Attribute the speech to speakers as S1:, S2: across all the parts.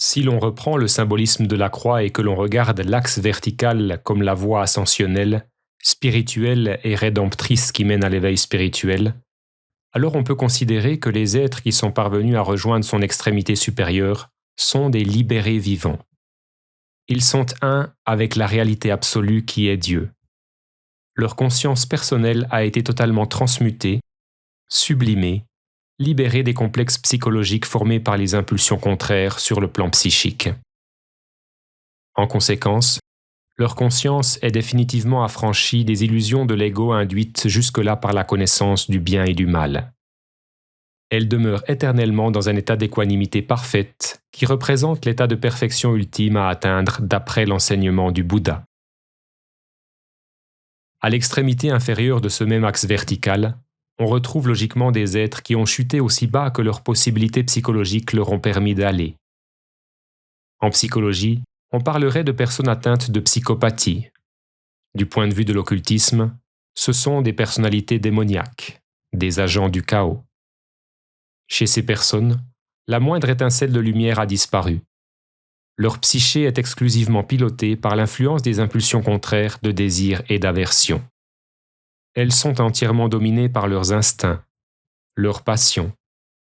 S1: Si l'on reprend le symbolisme de la croix et que l'on regarde l'axe vertical comme la voie ascensionnelle, spirituelle et rédemptrice qui mène à l'éveil spirituel, alors on peut considérer que les êtres qui sont parvenus à rejoindre son extrémité supérieure sont des libérés vivants. Ils sont un avec la réalité absolue qui est Dieu. Leur conscience personnelle a été totalement transmutée, sublimée, libérée des complexes psychologiques formés par les impulsions contraires sur le plan psychique. En conséquence, leur conscience est définitivement affranchie des illusions de l'ego induites jusque-là par la connaissance du bien et du mal. Elle demeure éternellement dans un état d'équanimité parfaite qui représente l'état de perfection ultime à atteindre d'après l'enseignement du Bouddha. À l'extrémité inférieure de ce même axe vertical, on retrouve logiquement des êtres qui ont chuté aussi bas que leurs possibilités psychologiques leur ont permis d'aller. En psychologie, on parlerait de personnes atteintes de psychopathie. Du point de vue de l'occultisme, ce sont des personnalités démoniaques, des agents du chaos. Chez ces personnes, la moindre étincelle de lumière a disparu. Leur psyché est exclusivement pilotée par l'influence des impulsions contraires de désir et d'aversion. Elles sont entièrement dominées par leurs instincts, leurs passions,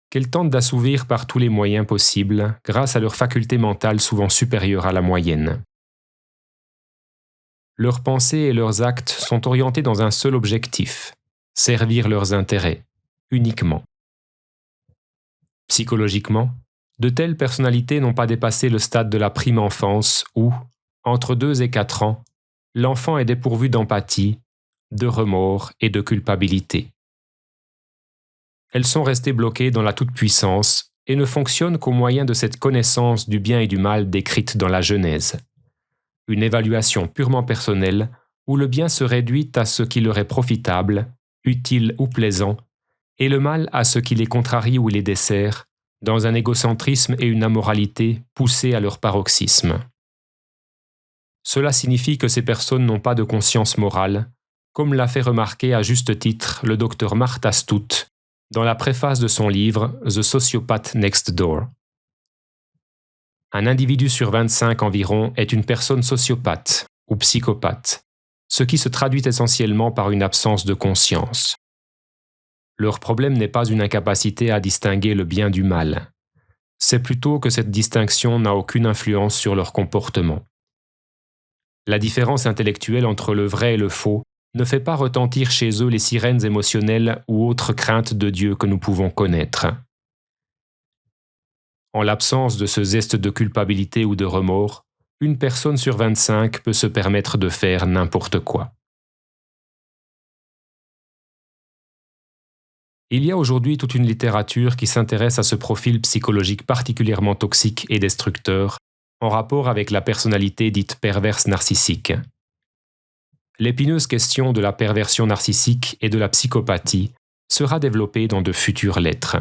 S1: qu'elles tentent d'assouvir par tous les moyens possibles grâce à leurs facultés mentales souvent supérieures à la moyenne. Leurs pensées et leurs actes sont orientés dans un seul objectif, servir leurs intérêts, uniquement. Psychologiquement, de telles personnalités n'ont pas dépassé le stade de la prime enfance où, entre 2 et 4 ans, l'enfant est dépourvu d'empathie, de remords et de culpabilité. Elles sont restées bloquées dans la toute-puissance et ne fonctionnent qu'au moyen de cette connaissance du bien et du mal décrite dans la Genèse. Une évaluation purement personnelle où le bien se réduit à ce qui leur est profitable, utile ou plaisant, et le mal à ce qui les contrarie ou les dessert, dans un égocentrisme et une amoralité poussés à leur paroxysme. Cela signifie que ces personnes n'ont pas de conscience morale, comme l'a fait remarquer à juste titre le docteur Martha Stout dans la préface de son livre The Sociopath Next Door. Un individu sur 25 environ est une personne sociopathe ou psychopathe, ce qui se traduit essentiellement par une absence de conscience. Leur problème n'est pas une incapacité à distinguer le bien du mal. C'est plutôt que cette distinction n'a aucune influence sur leur comportement. La différence intellectuelle entre le vrai et le faux ne fait pas retentir chez eux les sirènes émotionnelles ou autres craintes de Dieu que nous pouvons connaître. En l'absence de ce zeste de culpabilité ou de remords, une personne sur 25 peut se permettre de faire n'importe quoi. Il y a aujourd'hui toute une littérature qui s'intéresse à ce profil psychologique particulièrement toxique et destructeur, en rapport avec la personnalité dite perverse narcissique. L'épineuse question de la perversion narcissique et de la psychopathie sera développée dans de futures lettres.